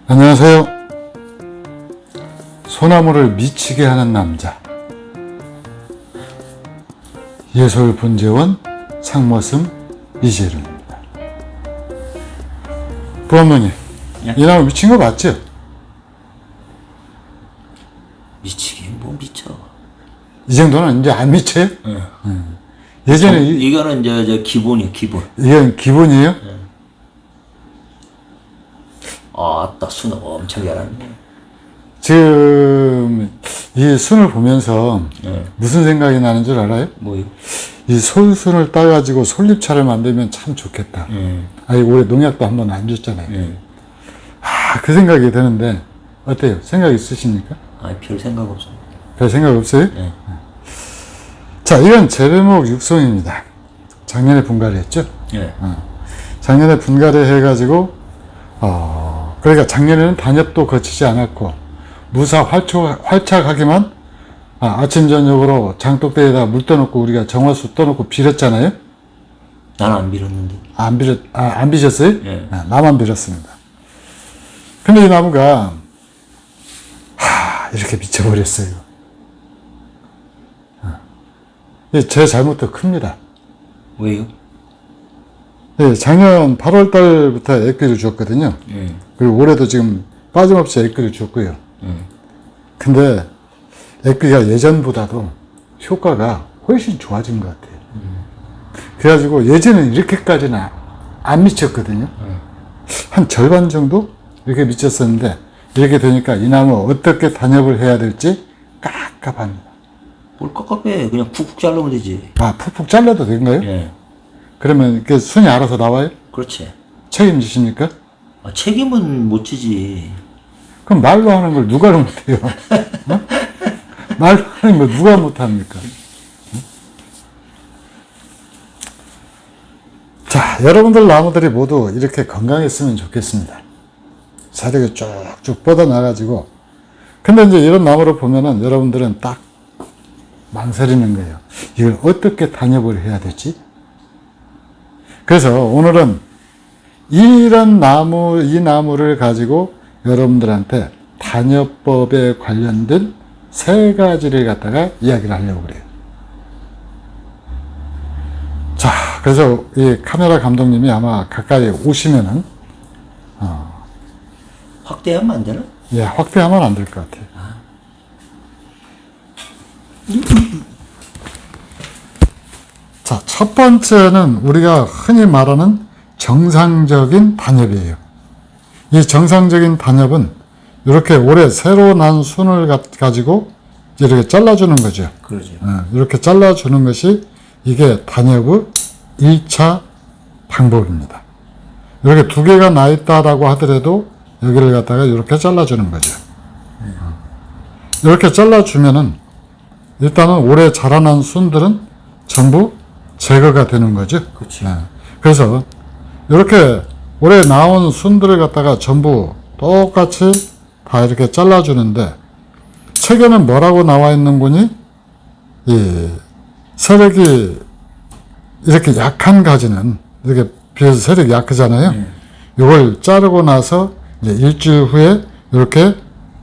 안녕하세요. 소나무를 미치게 하는 남자, 예솔분재원 상머슴 이재룡입니다. 부감독님, 예? 이 나무 미친 거 맞죠? 미치긴 뭐 미쳐. 이 정도는 이제 안 미쳐요? 예전에 이거는 저 기본이야, 기본. 이건 기본이에요? 아따, 순어 엄청 잘하네. 지금 이 순을 보면서 무슨 생각이 나는 줄 알아요? 뭐요? 이 솔순을 따가지고 솔잎차를 만들면 참 좋겠다. 아니, 올해 농약도 한번 안 줬잖아요. 그 생각이 드는데, 어때요? 생각 있으십니까? 아니, 별 생각 없어. 별 생각 없어요? 네. 자, 이건 재배목 육송입니다. 작년에 분갈이 했죠? 예. 작년에 분갈이 해가지고, 그러니까 작년에는 단엽도 거치지 않았고, 무사 활착하기만, 아침, 저녁으로 장독대에다 물 떠놓고 우리가 정화수 떠놓고 빌었잖아요? 난 안 빌었는데. 안 비셨어요? 예. 나만 빌었습니다. 근데 이 나무가, 이렇게 미쳐버렸어요. 제 잘못도 큽니다. 왜요? 예, 작년 8월 달부터 액비를 줬거든요. 그리고 올해도 지금 빠짐없이 액비를 줬고요. 근데 액비가 예전보다도 효과가 훨씬 좋아진 것 같아요. 그래가지고 예전에는 이렇게까지는 안 미쳤거든요. 한 절반 정도 이렇게 미쳤었는데 이렇게 되니까 이 나무 어떻게 단엽을 해야 될지 깝깝합니다. 뭘 깝깝해. 그냥 푹푹 자르면 되지. 푹푹 잘라도 된가요? 예. 그러면 이렇게 순이 알아서 나와요? 그렇지. 책임지십니까? 책임은 못 지지. 그럼 말로 하는 걸 누가 못해요? 말로 하는 걸 누가 못합니까? 자, 여러분들 나무들이 모두 이렇게 건강했으면 좋겠습니다. 사력이 쭉쭉 뻗어나가지고. 근데 이제 이런 나무를 보면은 여러분들은 딱 망설이는 거예요. 이걸 어떻게 단엽을 해야 되지? 그래서 오늘은 이 나무를 가지고 여러분들한테 단엽법에 관련된 3가지를 갖다가 이야기를 하려고 그래요. 자, 그래서 이 카메라 감독님이 아마 가까이 오시면은, 확대하면 안 되나? 예, 확대하면 안 될 것 같아요. 자, 첫 번째는 우리가 흔히 말하는 정상적인 단엽이에요. 이 정상적인 단엽은 이렇게 올해 새로 난 순을 가지고 이렇게 잘라주는 거죠. 그러죠. 이렇게 잘라주는 것이 이게 단엽의 1차 방법입니다. 이렇게 2개가 나 있다라고 하더라도 여기를 갖다가 이렇게 잘라주는 거죠. 이렇게 잘라주면은 일단은 올해 자라난 순들은 전부 제거가 되는 거죠. 그렇지. 그래서 이렇게 올해 나온 순들을 갖다가 전부 똑같이 다 이렇게 잘라주는데 책에는 뭐라고 나와 있는 거니? 세력이 이렇게 약한 가지는 이렇게 비해서 세력이 약하잖아요. 이걸 자르고 나서 이제 일주일 후에 이렇게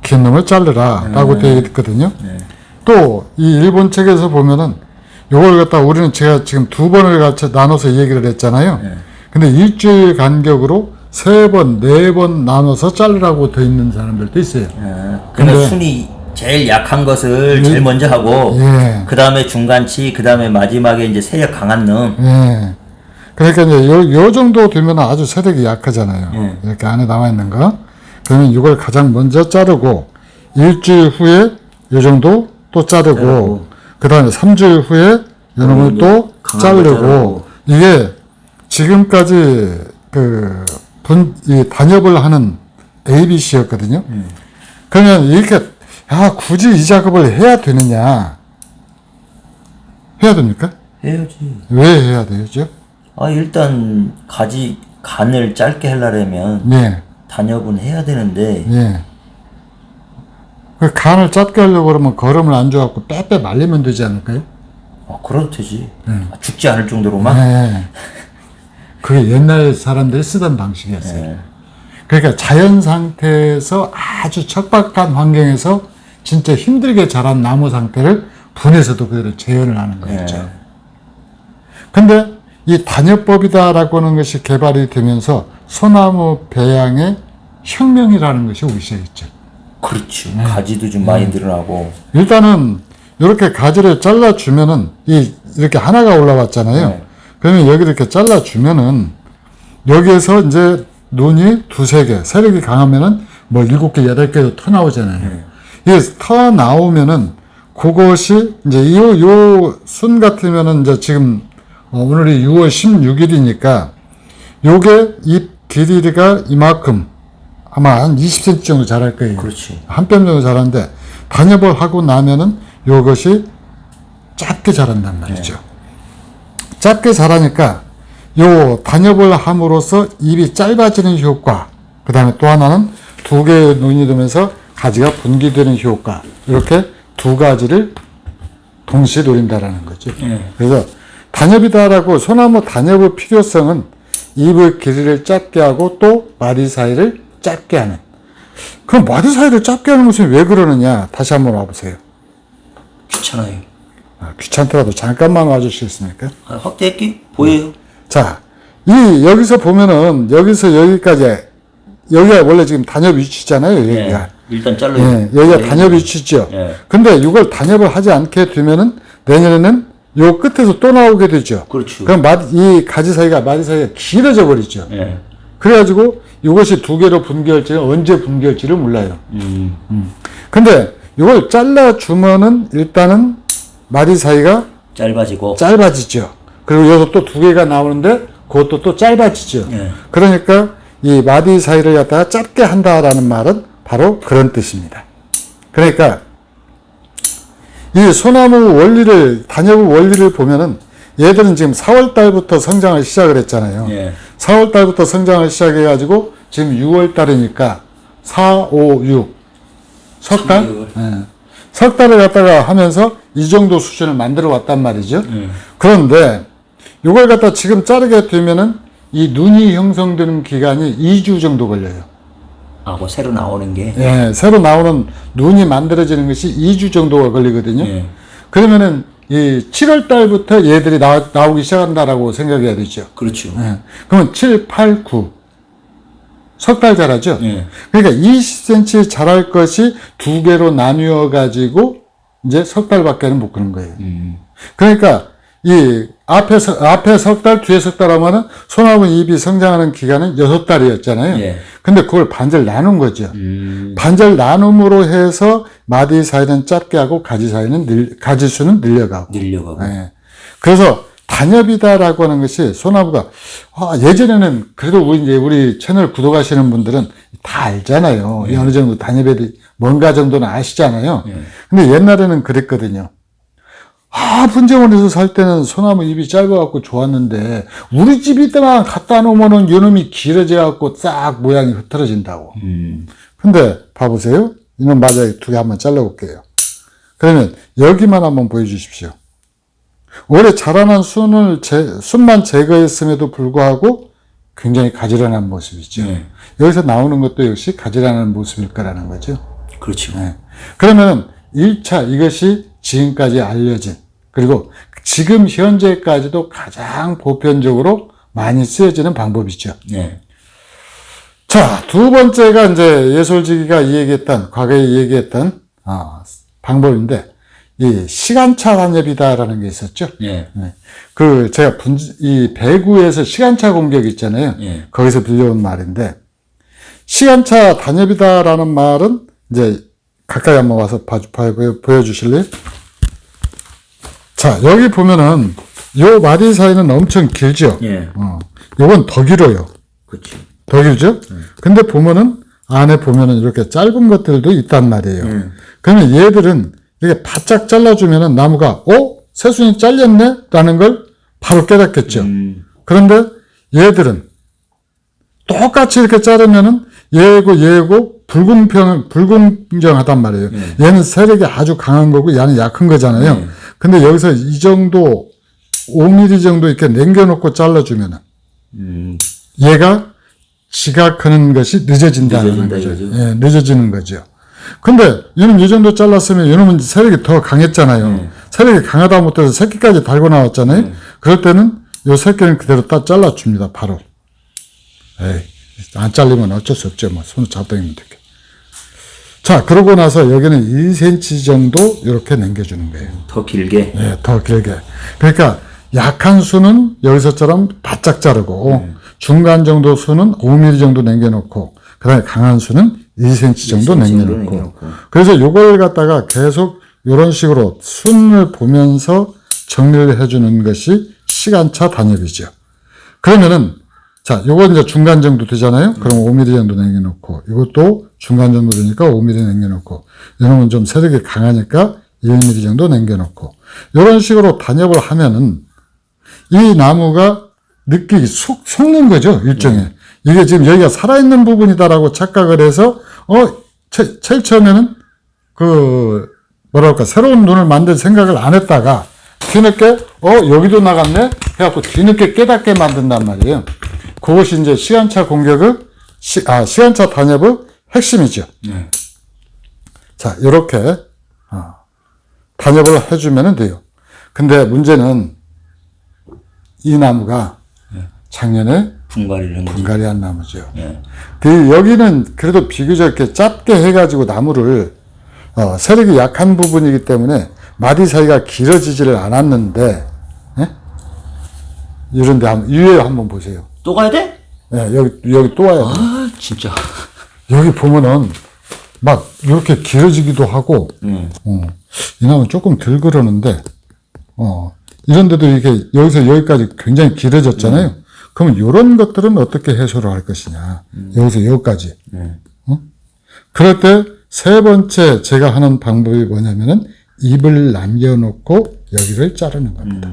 긴 놈을 자르라 라고 되어 있거든요. 또 이 일본 책에서 보면은 이걸 갖다 우리는 제가 지금 2번을 같이 나눠서 얘기를 했잖아요. 근데 일주일 간격으로 3번, 4번 나눠서 자르라고 되어 있는 사람들도 있어요. 그러니까 순이 제일 약한 것을 제일 먼저 하고, 그 다음에 중간치, 그 다음에 마지막에 이제 세력 강한 놈. 그러니까 이제 요 정도 되면 아주 세력이 약하잖아요. 이렇게 안에 나와 있는 거. 그러면 이걸 가장 먼저 자르고, 일주일 후에 요 정도 또 자르고, 그 다음에 3주일 후에 요놈을 또 자르고, 이게 지금까지 이 단엽을 하는 ABC였거든요. 그러면 이렇게, 굳이 이 작업을 해야 되느냐? 해야 됩니까? 해야지. 왜 해야 되죠? 일단, 간을 짧게 하려면, 단엽은 해야 되는데, 그 간을 짧게 하려고 그러면 거름을 안 줘갖고 빼빼 말리면 되지 않을까요? 그래도 되지. 죽지 않을 정도로만? 그게 옛날 사람들이 쓰던 방식이었어요. 그러니까 자연 상태에서 아주 척박한 환경에서 진짜 힘들게 자란 나무 상태를 분해서도 그대로 재현을 하는 거였죠. 근데 이 단엽법이다라고 하는 것이 개발이 되면서 소나무 배양의 혁명이라는 것이 오기 시작했죠. 그렇죠. 가지도 좀 많이 늘어나고. 일단은 이렇게 가지를 잘라주면은 이렇게 하나가 올라왔잖아요. 그러면 여기 이렇게 잘라주면은 여기에서 이제 눈이 두세 개, 세력이 강하면은 뭐 7개, 8개도 터 나오잖아요. 이게 터 나오면은 그것이 이제 요 순 같으면은 이제 지금 오늘이 6월 16일이니까 요게 잎 길이가 이만큼 아마 한 20cm 정도 자랄 거예요. 그렇지. 한 뼘 정도 자라는데 단엽을 하고 나면은 요것이 작게 자란단 말이죠. 작게 자라니까 요 단엽을 함으로써 잎이 짧아지는 효과, 그 다음에 또 하나는 두 개의 눈이 되면서 가지가 분기되는 효과, 이렇게 두 가지를 동시에 노린다라는 거죠. 그래서 단엽이다라고 소나무 단엽의 필요성은 잎의 길이를 짧게 하고 또 마디 사이를 짧게 하는. 그럼 마디 사이를 짧게 하는 것은 왜 그러느냐? 다시 한번 와보세요. 귀찮아요. 귀찮더라도 잠깐만 와주시겠습니까? 확대할게 보여요. 자, 여기서 보면은 여기서 여기까지 여기가 원래 지금 단엽 위치잖아요. 여기가. 일단 잘라요. 여기가 단엽 위치죠. 근데 이걸 단엽을 하지 않게 되면은 내년에는 요 끝에서 또 나오게 되죠. 그렇죠. 그럼 이 가지 사이가 마디 사이가 길어져 버리죠. 그래가지고 이것이 두 개로 분개할지 언제 분개할지를 몰라요. 근데 이걸 잘라주면은 일단은 마디 사이가 짧아지죠. 그리고 여기서 또 두 개가 나오는데 그것도 또 짧아지죠. 그러니까 이 마디 사이를 갖다가 짧게 한다라는 말은 바로 그런 뜻입니다. 그러니까 이 소나무 원리를, 단엽의 원리를 보면은 얘들은 지금 4월 달부터 성장을 시작을 했잖아요. 4월 달부터 성장을 시작해가지고 지금 6월 달이니까 4, 5, 6. 석 달? 석 달을 갖다가 하면서 이 정도 수준을 만들어 왔단 말이죠. 그런데 이걸 갖다 지금 자르게 되면은 이 눈이 형성되는 기간이 2주 정도 걸려요. 뭐 새로 나오는 게? 새로 나오는 눈이 만들어지는 것이 2주 정도가 걸리거든요. 그러면은 이 7월 달부터 얘들이 나오기 시작한다라고 생각해야 되죠. 그렇죠. 그러면 7, 8, 9. 석 달 자라죠? 그러니까 20cm 자랄 것이 두 개로 나뉘어 가지고 이제 석 달밖에는 못 그런 거예요. 그러니까 이 앞에 석 달, 뒤에 석 달 하면은 소나무 잎이 성장하는 기간은 6달이었잖아요. 근데 그걸 반절 나눈 거죠. 반절 나눔으로 해서 마디 사이는 짧게 하고 가지 사이는 가지 수는 늘려가고. 그래서 단엽이다라고 하는 것이 소나무가 예전에는 그래도 우리 채널 구독하시는 분들은 다 알잖아요. 어느 정도 단엽이 뭔가 정도는 아시잖아요. 근데 옛날에는 그랬거든요. 분재원에서 살 때는 소나무 잎이 짧아갖고 좋았는데, 우리 집에다가 갖다 놓으면은 요놈이 길어져갖고 싹 모양이 흐트러진다고. 근데 봐보세요. 이놈 맞아요. 두 개 한번 잘라볼게요. 그러면 여기만 한번 보여주십시오. 올해 자라난 순만 제거했음에도 불구하고 굉장히 가지런한 모습이죠. 여기서 나오는 것도 역시 가지런한 모습일 거라는 거죠. 그렇죠. 그러면 1차 이것이 지금까지 알려진, 그리고 지금 현재까지도 가장 보편적으로 많이 쓰여지는 방법이죠. 자, 두 번째가 이제 예솔지기가 과거에 얘기했던 방법인데, 이 시간차 단엽이다라는 게 있었죠. 제가 이 배구에서 시간차 공격 있잖아요. 거기서 빌려온 말인데, 시간차 단엽이다라는 말은 이제 가까이 한번 와서 보여주실래요? 자, 여기 보면은 요 마디 사이는 엄청 길죠. 요건 더 길어요. 그렇죠. 더 길죠? 근데 보면은 안에 보면은 이렇게 짧은 것들도 있단 말이에요. 그러면 얘들은 이렇게 바짝 잘라주면은 나무가 새순이 잘렸네? 라는 걸 바로 깨닫겠죠. 그런데 얘들은 똑같이 이렇게 자르면은 얘고 불공정하단 말이에요. 얘는 세력이 아주 강한 거고 얘는 약한 거잖아요. 근데 여기서 이 정도 5mm 정도 이렇게 남겨놓고 잘라주면은 얘가 지각하는 것이 늦어진다는 늦어진다, 거죠. 이거죠. 예, 늦어지는 거죠. 근데 이놈 이 정도 잘랐으면 이놈은 세력이 더 강했잖아요. 세력이 강하다 못해서 새끼까지 달고 나왔잖아요. 그럴 때는 요 새끼는 그대로 딱 잘라줍니다. 바로. 에이, 안 잘리면 어쩔 수 없죠. 뭐 손을 잡다니면 되게. 자, 그러고 나서 여기는 2cm 정도 이렇게 남겨주는 거예요. 더 길게. 예, 더 길게. 그러니까 약한 수는 여기서처럼 바짝 자르고 중간 정도 수는 5mm 정도 남겨놓고 그다음에 강한 수는 2cm 정도 2cm 남겨놓고 그래서 요걸 갖다가 계속 이런 식으로 순을 보면서 정리를 해주는 것이 시간차 단엽이죠. 그러면은 자, 요거 이제 중간 정도 되잖아요. 그럼 5mm 정도 남겨놓고 이것도 중간 정도 되니까 5mm 남겨놓고 이놈은 좀 세력이 강하니까 1mm 정도 남겨놓고 이런 식으로 단엽을 하면은 이 나무가 느끼기 속는 거죠, 일종의. 이게 지금 여기가 살아있는 부분이다라고 착각을 해서, 제일 처음에는 뭐랄까, 새로운 눈을 만들 생각을 안 했다가, 뒤늦게, 여기도 나갔네? 해갖고 뒤늦게 깨닫게 만든단 말이에요. 그것이 이제 시간차 공격의, 시간차 단엽의 핵심이죠. 자, 이렇게, 단엽을 해주면 돼요. 근데 문제는, 이 나무가 작년에 분갈이한 나무죠. 여기는 그래도 비교적 이렇게 짧게 해가지고 나무를 세력이 약한 부분이기 때문에 마디 사이가 길어지지를 않았는데 이런데 위에 한번 보세요. 또 가야 돼? 네, 여기 또 와야 돼. 아 진짜. 여기 보면은 막 이렇게 길어지기도 하고 이 나무는 조금 덜 그러는데 이런데도 이렇게 여기서 여기까지 굉장히 길어졌잖아요. 그러면 이런 것들은 어떻게 해소를 할 것이냐. 여기서 여기까지. 그럴 때 세 번째 제가 하는 방법이 뭐냐면은 잎을 남겨놓고 여기를 자르는 겁니다.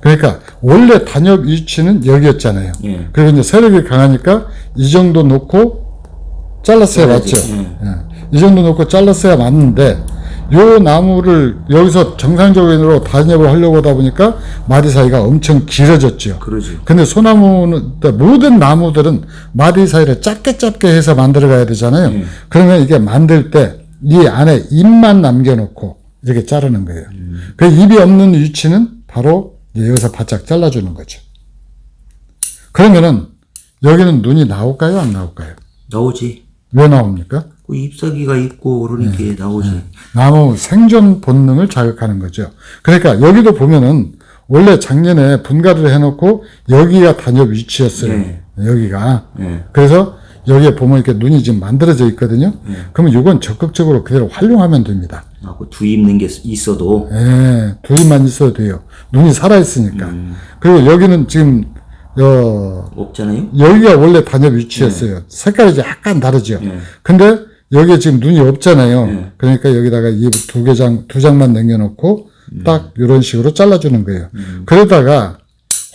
그러니까 원래 단엽 위치는 여기였잖아요. 그리고 이제 세력이 강하니까 이 정도 놓고 잘랐어야 맞죠. 이 정도 놓고 잘랐어야 맞는데 요 나무를 여기서 정상적으로 단엽을 하려고 하다 보니까 마디 사이가 엄청 길어졌죠. 그러지. 근데 소나무는, 모든 나무들은 마디 사이를 짧게 해서 만들어 가야 되잖아요. 그러면 이게 만들 때 이 안에 잎만 남겨놓고 이렇게 자르는 거예요. 그 잎이 없는 위치는 바로 여기서 바짝 잘라주는 거죠. 그러면은 여기는 눈이 나올까요? 안 나올까요? 나오지. 왜 나옵니까? 그 잎사귀가 있고 그러니까 나오지. 나무 생존 본능을 자극하는 거죠. 그러니까 여기도 보면은 원래 작년에 분갈이를 해놓고 여기가 단엽 위치였어요. 여기가. 그래서 여기에 보면 이렇게 눈이 지금 만들어져 있거든요. 그러면 이건 적극적으로 그대로 활용하면 됩니다. 그 두 잎는 게 있어도. 두 잎만 있어도 돼요. 눈이 살아있으니까. 그리고 여기는 지금 없잖아요. 여기가 원래 단엽 위치였어요. 색깔이 약간 다르죠. 근데 여기에 지금 눈이 없잖아요. 그러니까 여기다가 잎 두 장만 남겨놓고 딱 이런 식으로 잘라주는 거예요. 그러다가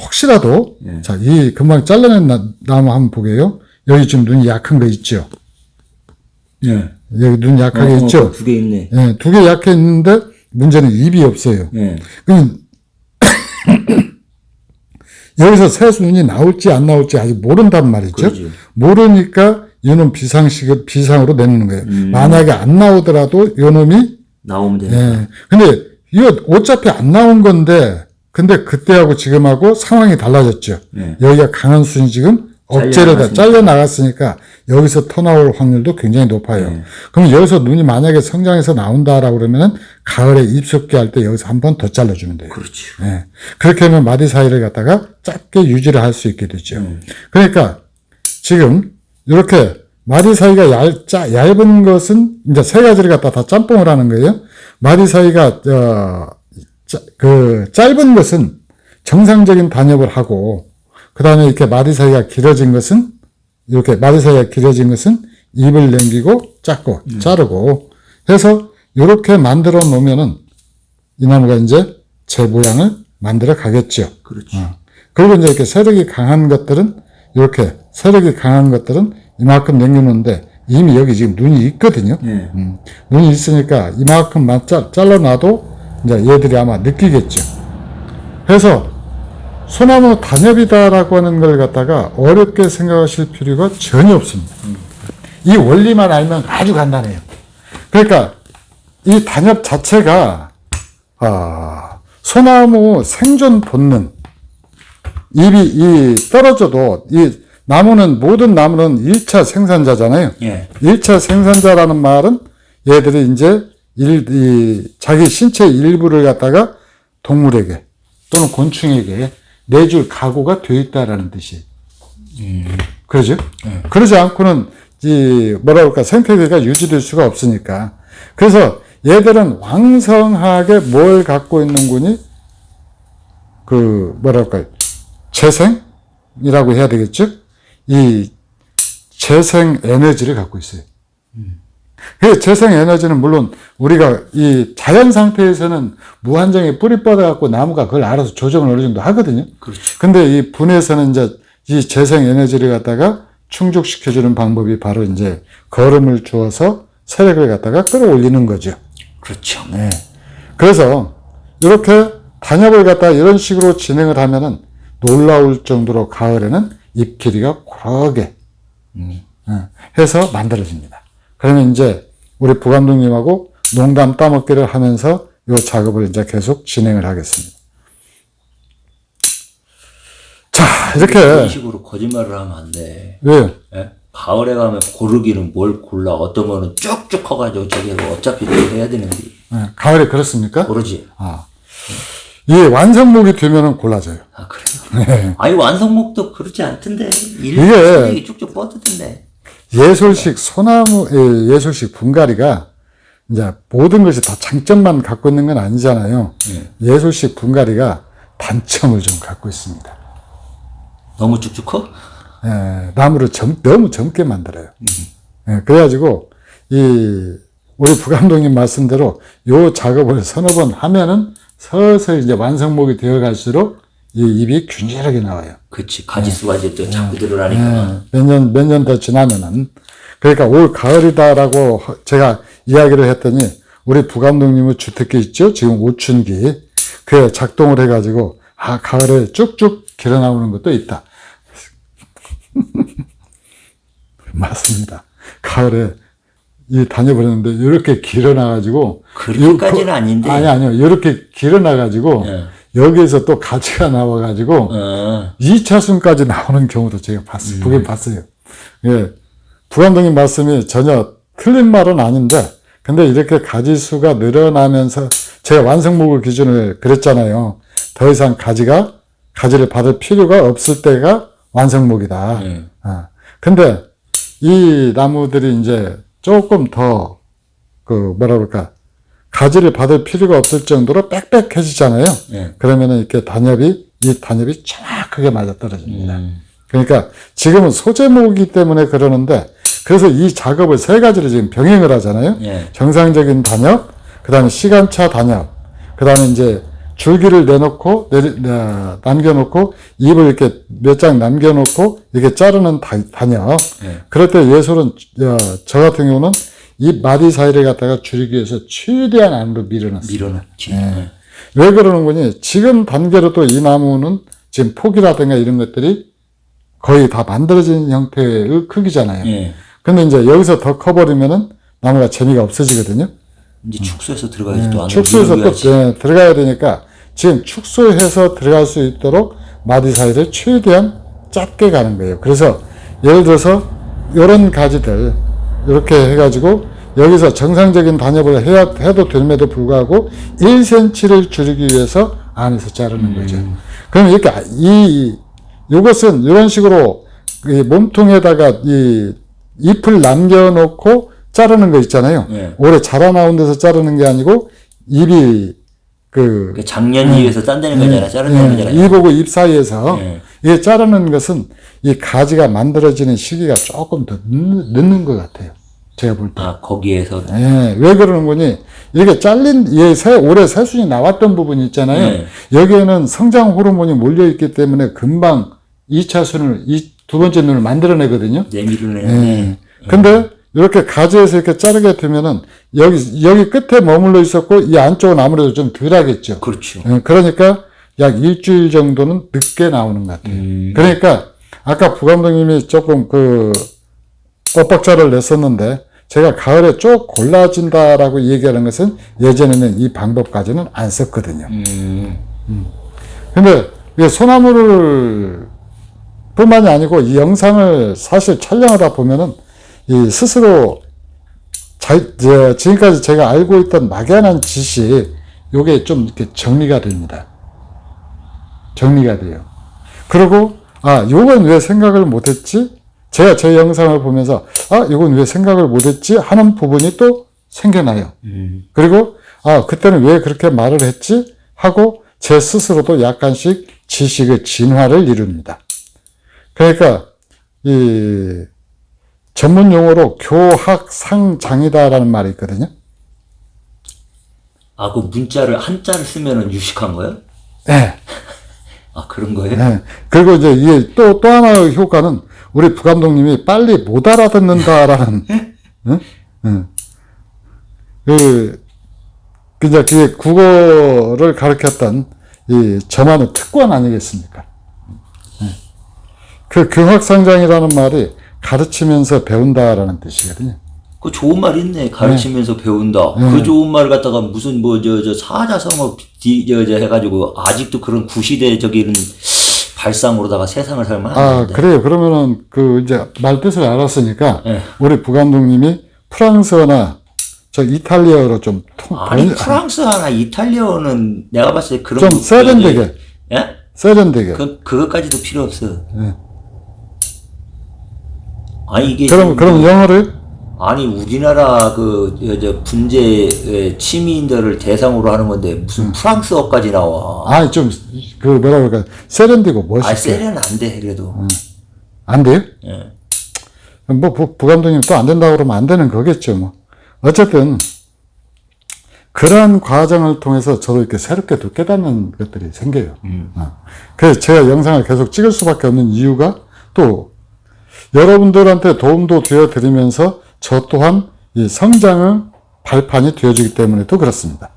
혹시라도 자, 이 금방 잘라낸 나무 한번 보게요. 여기 지금 눈이 약한 거 있죠. 여기 눈 약하게 있죠. 두 개 있네. 두 개 약해 있는데 문제는 잎이 없어요. 그럼 여기서 새순이 나올지 안 나올지 아직 모른단 말이죠. 그렇지. 모르니까 이놈 비상으로 내는 거예요. 만약에 안 나오더라도 이놈이 나오면 되네. 근데 이거 어차피 안 나온 건데 근데 그때하고 지금하고 상황이 달라졌죠. 여기가 강한 순이 지금 억제로 잘려나갔으니까 여기서 터 나올 확률도 굉장히 높아요. 그럼 여기서 눈이 만약에 성장해서 나온다라고 그러면은 가을에 잎속기 할 때 여기서 한 번 더 잘라주면 돼요. 그렇지. 그렇게 하면 마디 사이를 갖다가 짧게 유지를 할 수 있게 되죠. 그러니까 지금 이렇게 마디 사이가 얇은 것은 이제 세 가지를 갖다 다 짬뽕을 하는 거예요. 마디 사이가 짧은 것은 정상적인 단엽을 하고 그 다음에 이렇게 마디 사이가 길어진 것은 잎을 남기고 자르고 해서 이렇게 만들어 놓으면은 이 나무가 이제 제 모양을 만들어 가겠죠. 그렇지. 그리고 이제 이렇게 세력이 강한 것들은 이만큼 남겨놓는데 이미 여기 지금 눈이 있거든요. 눈이 있으니까 이만큼만 잘라놔도 이제 얘들이 아마 느끼겠죠. 그래서 소나무 단엽이다라고 하는 걸 갖다가 어렵게 생각하실 필요가 전혀 없습니다. 이 원리만 알면 아주 간단해요. 그러니까 이 단엽 자체가 소나무 생존 본능, 잎이 떨어져도 이 나무는 모든 나무는 1차 생산자잖아요. 예. 1차 생산자라는 말은 얘들이 이제 자기 신체 일부를 갖다가 동물에게 또는 곤충에게 내줄 각오가 되어 있다라는 뜻이에요. 그러죠? 그러지 않고는 생태계가 유지될 수가 없으니까. 그래서 얘들은 왕성하게 뭘 갖고 있는 군이 재생이라고 해야 되겠죠? 이 재생 에너지를 갖고 있어요. 그 재생 에너지는 물론 우리가 이 자연 상태에서는 무한정에 뿌리 뻗어갖고 나무가 그걸 알아서 조정을 어느 정도 하거든요. 그렇죠. 근데 이 분해에서는 이제 이 재생 에너지를 갖다가 충족시켜주는 방법이 바로 이제 거름을 주어서 세력을 갖다가 끌어올리는 거죠. 그렇죠. 네. 그래서 이렇게 단엽을 갖다가 이런 식으로 진행을 하면은 놀라울 정도로 가을에는 잎 길이가 고르게 해서 만들어집니다. 그러면 이제 우리 부감독님하고 농담 따먹기를 하면서 이 작업을 이제 계속 진행을 하겠습니다. 자, 이렇게. 이런 식으로 거짓말을 하면 안 돼. 왜요? 예? 가을에 가면 고르기는 뭘 골라. 어떤 거는 쭉쭉 커가지고 저기 어차피 해야 되는데. 네, 가을에 그렇습니까? 고르지. 이 완성목이 되면은 골라져요. 아, 그래요? 네. 아니, 완성목도 그렇지 않던데. 이게 쭉쭉 뻗던데. 예술식 예술식 분갈이가 이제 모든 것이 다 장점만 갖고 있는 건 아니잖아요. 예술식 분갈이가 단점을 좀 갖고 있습니다. 너무 쭉쭉 커? 나무를 너무 젊게 만들어요. 그래가지고 우리 부감독님 말씀대로 요 작업을 서너 번 하면은 서서히 이제 완성목이 되어 갈수록 이 잎이 균질하게 나와요. 그치. 가지수가 이제 또 자꾸 늘어나니까. 몇 년 더 지나면은. 그러니까 올 가을이다라고 제가 이야기를 했더니 우리 부감독님의 주특기 있죠? 지금 오춘기. 그게 작동을 해가지고, 가을에 쭉쭉 길어나오는 것도 있다. 맞습니다. 가을에 이 다녀버렸는데 이렇게 길어나가지고. 그렇게까지는 아닌데. 아니요. 이렇게 길어나가지고. 여기에서 또 가지가 나와가지고 2차순까지 나오는 경우도 제가 보긴 봤어요. 예, 부감독님 말씀이 전혀 틀린 말은 아닌데, 근데 이렇게 가지수가 늘어나면서 제가 완성목을 기준으로 그랬잖아요. 더 이상 가지를 받을 필요가 없을 때가 완성목이다. 근데 이 나무들이 이제 조금 더 가지를 받을 필요가 없을 정도로 빽빽해지잖아요. 그러면은 이렇게 이 단엽이 정확하게 맞아떨어집니다. 그러니까 지금은 소제목이기 때문에 그러는데, 그래서 이 작업을 세 가지를 지금 병행을 하잖아요. 정상적인 단엽, 그 다음에 시간차 단엽, 그 다음에 이제 줄기를 내놓고, 남겨놓고, 잎을 이렇게 몇 장 남겨놓고, 이렇게 자르는 단엽. 그럴 때 예술은, 저 같은 경우는 이 마디 사이를 갖다가 줄이기 위해서 최대한 안으로 밀어넣습니다. 왜 그러는 거니? 지금 단계로도 이 나무는 지금 폭이라든가 이런 것들이 거의 다 만들어진 형태의 크기잖아요. 근데 이제 여기서 더 커버리면은 나무가 재미가 없어지거든요. 이제 축소해서 들어가야지 또 안으로 축소해서 또 들어가야 되니까 지금 축소해서 들어갈 수 있도록 마디 사이를 최대한 짧게 가는 거예요. 그래서 예를 들어서 이런 가지들 이렇게 해가지고 여기서 정상적인 단엽을 해도 됨에도 불구하고 1cm를 줄이기 위해서 안에서 자르는 거죠. 그럼 이렇게 이것은 이런 식으로 이 몸통에다가 이 잎을 남겨놓고 자르는 거 있잖아요. 올해 자라나온 데서 자르는 게 아니고 잎이 작년 이후에서 딴데는 거잖아. 자르는 거잖아요. 잎하고 잎 사이에서 이게 자르는 것은 이 가지가 만들어지는 시기가 조금 더 늦는 것 같아요. 제가 볼 때. 거기에서. 왜 그러는 거니? 이렇게 올해 새순이 나왔던 부분이 있잖아요. 여기에는 성장 호르몬이 몰려있기 때문에 금방 2차순을, 두 번째 눈을 만들어내거든요. 내밀어내네. 근데 이렇게 가지에서 이렇게 자르게 되면은 여기 끝에 머물러 있었고 이 안쪽은 아무래도 좀 덜 하겠죠. 그렇죠. 그러니까 약 일주일 정도는 늦게 나오는 것 같아요. 그러니까 아까 부감독님이 조금 그 엇박자를 냈었는데 제가 가을에 쭉 골라진다라고 얘기하는 것은 예전에는 이 방법까지는 안 썼거든요. 근데 이 소나무를 뿐만이 아니고 이 영상을 사실 촬영하다 보면은 이 스스로 지금까지 제가 알고 있던 막연한 지식 요게 좀 이렇게 정리가 됩니다. 정리가 돼요. 그리고 요건 왜 생각을 못했지? 제가 제 영상을 보면서 이건 왜 생각을 못했지? 하는 부분이 또 생겨나요. 그리고 그때는 왜 그렇게 말을 했지? 하고 제 스스로도 약간씩 지식의 진화를 이룹니다. 그러니까 이 전문 용어로 교학상장이다라는 말이 있거든요. 그 문자를 한자를 쓰면은 유식한 거예요? 네. 그런 거예요? 네. 그리고 이제 이게 또 하나의 효과는 우리 부감독님이 빨리 못 알아듣는다라는, 응? 응. 이제 그게 국어를 가르쳤던 이 저만의 특권 아니겠습니까? 그 교학상장이라는 말이 가르치면서 배운다라는 뜻이거든요. 그 좋은 말 있네. 가르치면서 배운다. 그 좋은 말을 갖다가 무슨 사자성어 해가지고 아직도 그런 구시대적인 발상으로다가 세상을 살면 안 되는데. 그래요. 그러면은 이제 말 뜻을 알았으니까 우리 부감독님이 프랑스어나 이탈리아어로 좀 프랑스어나 이탈리아어는 내가 봤을 때 그런 좀 세련되게. 예? 세련되게. 그것까지도 필요 없어. 예. 이게 그럼 영어를? 우리나라 분재 취미인들을 대상으로 하는 건데 무슨 프랑스어까지 나와. 좀 뭐라 그럴까 세련되고 멋있게. 세련 안 돼. 그래도 안 돼요? 예. 뭐 부감독님 또 안 된다고 그러면 안 되는 거겠죠. 뭐 어쨌든 그러한 과정을 통해서 저도 이렇게 새롭게 또 깨닫는 것들이 생겨요. 그래서 제가 영상을 계속 찍을 수밖에 없는 이유가 또 여러분들한테 도움도 되어드리면서 저 또한 이 성장의 발판이 되어주기 때문에 또 그렇습니다.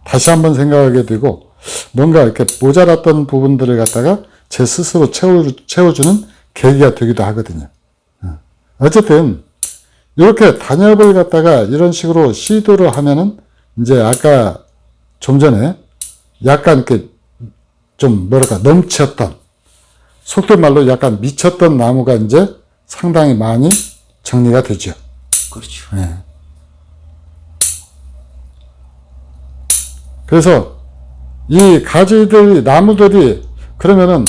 다시 한번 생각하게 되고 뭔가 이렇게 모자랐던 부분들을 갖다가 제 스스로 채워주는 계기가 되기도 하거든요. 어쨌든 이렇게 단협을 갖다가 이런 식으로 시도를 하면은 이제 아까 좀 전에 약간 이렇게 좀 넘쳤던 속된 말로 약간 미쳤던 나무가 이제 상당히 많이 정리가 되죠. 그렇죠. 네. 그래서 이 가지들이 나무들이 그러면은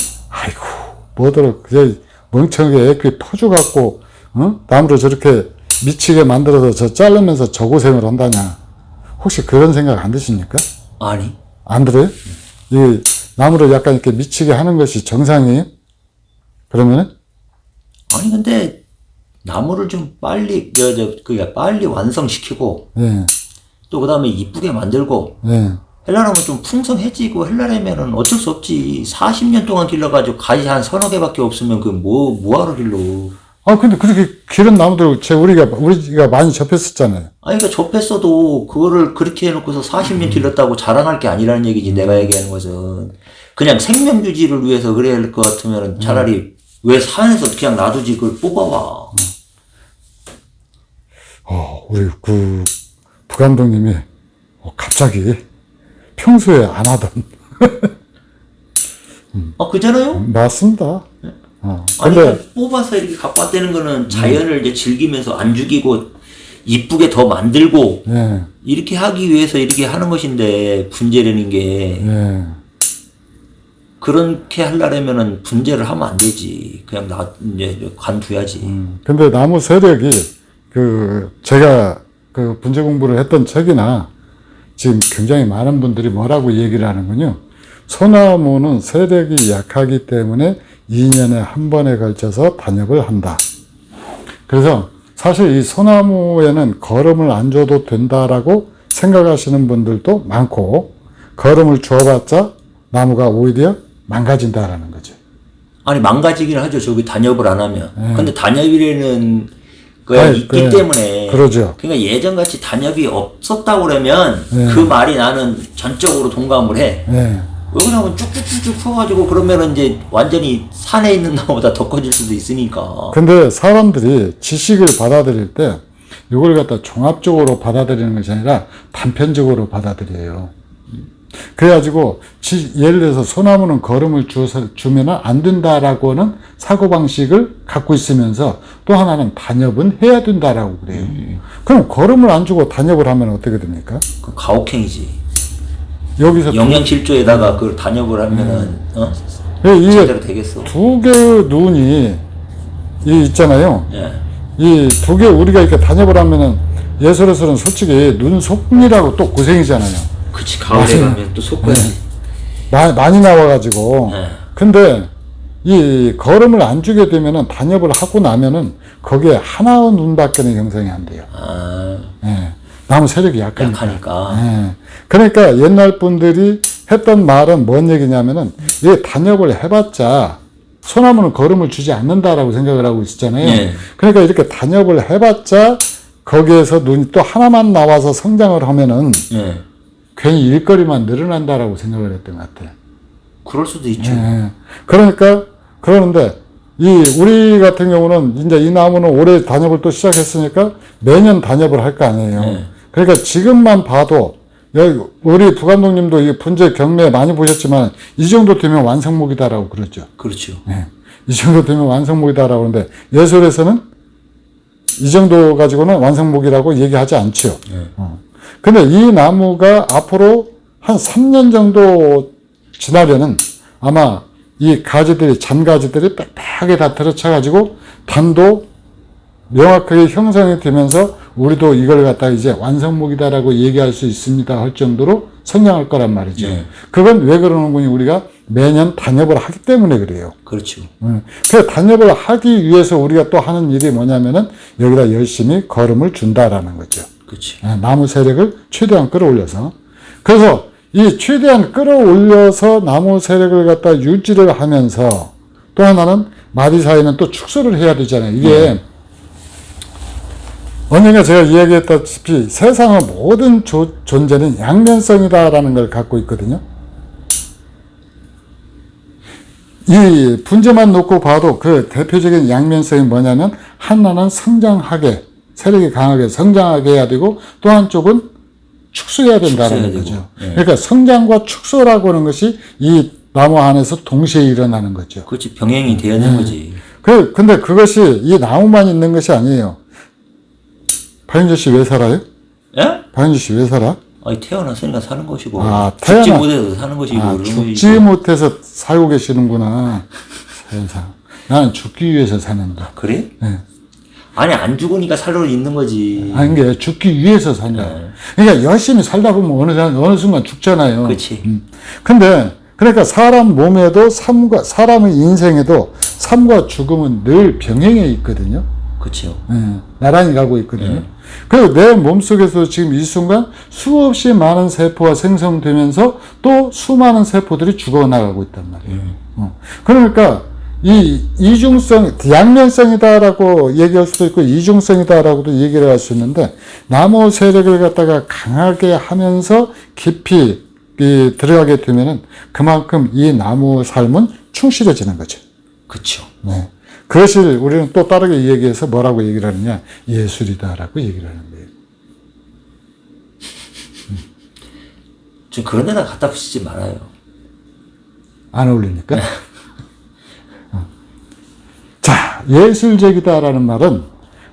뭐더러 그냥 멍청하게 애기 퍼주갖고 나무를 저렇게 미치게 만들어서 저 자르면서 저 고생을 한다냐. 혹시 그런 생각 안 드십니까? 아니. 안 들어요? 이 나무를 약간 이렇게 미치게 하는 것이 정상이에요? 그러면은? 근데 나무를 좀 빨리 빨리 완성시키고 또 그다음에 이쁘게 만들고 하려면 좀 풍성해지고 하려면은 어쩔 수 없지. 40년 동안 길러가지고 가지 한 서너 개밖에 없으면 뭐하러 길러. 근데 그렇게 기른 나무들 우리가 많이 접했었잖아요. 그러니까 접했어도 그거를 그렇게 해놓고서 40년 길렀다고 자랑할 게 아니라는 얘기지. 내가 얘기하는 것은 그냥 생명 유지를 위해서 그래야 할 것 같으면 차라리 왜 산에서 그냥 놔두지 그걸 뽑아와. 우리 부감독님이 갑자기 평소에 안 하던 그잖아요? 맞습니다. 그러니까 뽑아서 이렇게 갖고 왔다는 거는 자연을 이제 즐기면서 안 죽이고 이쁘게 더 만들고 이렇게 하기 위해서 이렇게 하는 것인데 분재라는 게 그렇게 하려면은 분재를 하면 안 되지. 그냥 이제 관둬야지. 근데 나무 세력이 제가 분재 공부를 했던 책이나 지금 굉장히 많은 분들이 뭐라고 얘기를 하는군요. 소나무는 세력이 약하기 때문에 2년에 한 번에 걸쳐서 단협을 한다. 그래서 사실 이 소나무에는 거름을 안 줘도 된다라고 생각하시는 분들도 많고 거름을 줘봤자 나무가 오히려 망가진다라는 거죠. 망가지긴 하죠. 저기 단협을 안 하면. 근데 단협이라는 거야 있기 때문에. 그러죠. 그러니까 예전같이 단협이 없었다고 그러면 그 말이 나는 전적으로 동감을 해. 여기 나면 쭉쭉쭉쭉 펴가지고 그러면은 이제 완전히 산에 있는 나무보다 더 커질 수도 있으니까. 근데 사람들이 지식을 받아들일 때 이걸 갖다 종합적으로 받아들이는 것이 아니라 단편적으로 받아들여요. 그래가지고 예를 들어서 소나무는 거름을 주면은 안 된다라고는 사고방식을 갖고 있으면서 또 하나는 단엽은 해야 된다라고 그래요. 그럼 거름을 안 주고 단엽을 하면 어떻게 됩니까? 그 가혹행위지. 여기서 영양실조에다가 그걸 단엽을 하면은 이게 제대로 되겠어. 두 개의 눈이 있잖아요. 예. 이 두 개 우리가 이렇게 단엽을 하면은 예술에서는 솔직히 눈 속이라고 또 고생이잖아요. 그치, 가을에 가면 또 속거지. 많이 나와가지고. 네. 근데 이 거름을 안 주게 되면은 단엽을 하고 나면은 거기에 하나의 눈밖에는 형성이 안 돼요. 아, 예. 나무 세력이 약하니까. 약하니까. 예. 그러니까 옛날 분들이 했던 말은 뭔 얘기냐면은 이 단엽을 해봤자 소나무는 거름을 주지 않는다라고 생각을 하고 있었잖아요. 네. 그러니까 이렇게 단엽을 해봤자 거기에서 눈이 또 하나만 나와서 성장을 하면은 예. 괜히 일거리만 늘어난다라고 생각을 했던 것 같아요. 그럴 수도 있죠. 예. 그러니까 그러는데 우리 같은 경우는 이제 이 나무는 올해 단엽을 또 시작했으니까 매년 단엽을 할 거 아니에요. 네. 그러니까 지금만 봐도 여기 우리 부감독님도 이 분재 경매 많이 보셨지만 이 정도 되면 완성목이다라고 그러죠. 그렇죠. 예. 이 정도 되면 완성목이다라고 그러는데 예술에서는 이 정도 가지고는 완성목이라고 얘기하지 않죠. 네. 근데 이 나무가 앞으로 한 3년 정도 지나면은 아마 이 가지들이, 잔가지들이 빽빽하게 다 들어차가지고 단도 명확하게 형성이 되면서 우리도 이걸 갖다 이제 완성목이다라고 얘기할 수 있습니다 할 정도로 성장할 거란 말이죠. 네. 그건 왜 그러는군요. 우리가 매년 단엽을 하기 때문에 그래요. 그렇죠. 그 단엽을 하기 위해서 우리가 또 하는 일이 뭐냐면은 여기다 열심히 거름을 준다라는 거죠. 그렇지. 나무 세력을 최대한 끌어올려서. 그래서 이 최대한 끌어올려서 나무 세력을 갖다 유지를 하면서 또 하나는 마디 사이는 또 축소를 해야 되잖아요. 이게 언젠가 제가 이야기했다시피 세상의 모든 존재는 양면성이다라는 걸 갖고 있거든요. 이 분재만 놓고 봐도 그 대표적인 양면성이 뭐냐면 하나는 성장하게 세력이 강하게 성장하게 해야 되고 또 한쪽은 축소해야 된다는 거죠. 네. 그러니까 성장과 축소라고 하는 것이 이 나무 안에서 동시에 일어나는 거죠. 그렇지. 병행이 되어야 되는 거지. 근데 그것이 이 나무만 있는 것이 아니에요. 박윤주 씨 왜 살아요? 예? 박윤주 씨 왜 살아? 아니, 태어났으니까 사는 것이고. 태어나- 죽지 못해서 사는 것이고. 그런 죽지 것이고. 못해서 살고 계시는구나. 세상. 나는 죽기 위해서 사는데. 그래? 네. 아니, 안 죽으니까 살로 있는 거지. 아니, 게 죽기 위해서 산다. 그러니까 열심히 살다 보면 어느 순간 죽잖아요. 그렇지. 근데, 그러니까 사람 몸에도 사람의 인생에도 삶과 죽음은 늘 병행해 있거든요. 그렇죠. 나란히 가고 있거든요. 그리고 내 몸속에서 지금 이 순간 수없이 많은 세포가 생성되면서 또 수많은 세포들이 죽어나가고 있단 말이에요. 그러니까 이 이중성, 양면성이다라고 얘기할 수도 있고 이중성이다라고도 얘기를 할 수 있는데 나무 세력을 갖다가 강하게 하면서 깊이 들어가게 되면은 그만큼 이 나무 삶은 충실해지는 거죠. 그렇죠. 네. 그것을 우리는 또 다르게 얘기해서 뭐라고 얘기를 하느냐? 예술이다라고 얘기를 하는 거예요. 좀 그런 데다 갖다 붙이지 말아요. 안 어울리니까. 자, 예술적이다라는 말은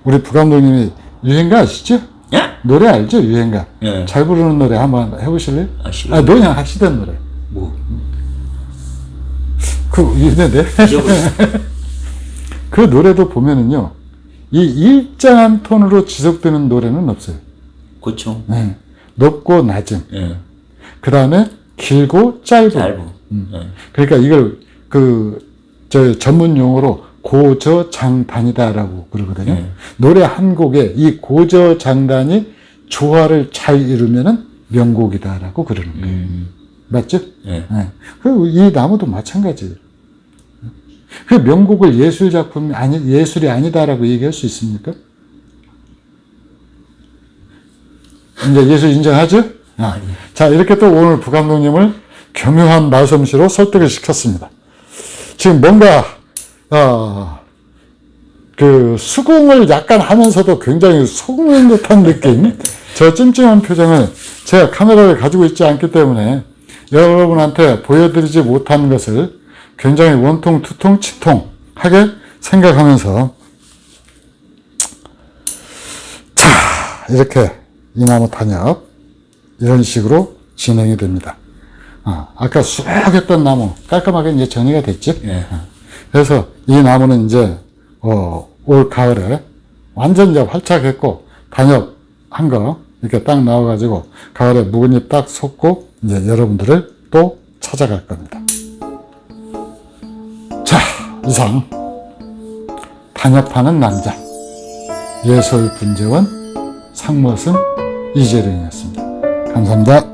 우리 부감독님이 유행가 아시죠? 예? 노래 알죠? 유행가. 예. 잘 부르는 노래 한번 해보실래요? 싫어요. 노래 하시던 노래. 뭐? 있는데. 잊어버렸어. 그 노래도 보면은요, 이 일정한 톤으로 지속되는 노래는 없어요. 그렇죠. 네. 높고 낮음. 예. 그 다음에 길고 짧고. 예. 그러니까 이걸 전문 용어로 고저장단이다라고 그러거든요. 노래 한 곡에 이 고저장단이 조화를 잘 이루면은 명곡이다라고 그러는 거예요. 맞죠? 예. 네. 그리고 이 나무도 마찬가지예요. 그 명곡을 예술 작품이 예술이 아니다라고 얘기할 수 있습니까? 이제 예술 인정하죠? 자, 이렇게 또 오늘 부감독님을 교묘한 말솜씨로 설득을 시켰습니다. 지금 뭔가 그 수긍을 약간 하면서도 굉장히 속는 듯한 느낌, 저 찜찜한 표정을 제가 카메라를 가지고 있지 않기 때문에 여러분한테 보여드리지 못한 것을 굉장히 원통, 투통, 치통하게 생각하면서, 자, 이렇게 이 나무 탄협 이런 식으로 진행이 됩니다. 아까 수북했던 나무 깔끔하게 이제 정리가 됐지. 예. 그래서 이 나무는 이제 올 가을에 완전 이제 활착했고 단엽한 거 이렇게 딱 나와가지고 가을에 묵은 잎 딱 솟고 이제 여러분들을 또 찾아갈 겁니다. 자, 이상 단엽하는 남자 예솔 분재원 상무슨 이재룡이었습니다. 감사합니다.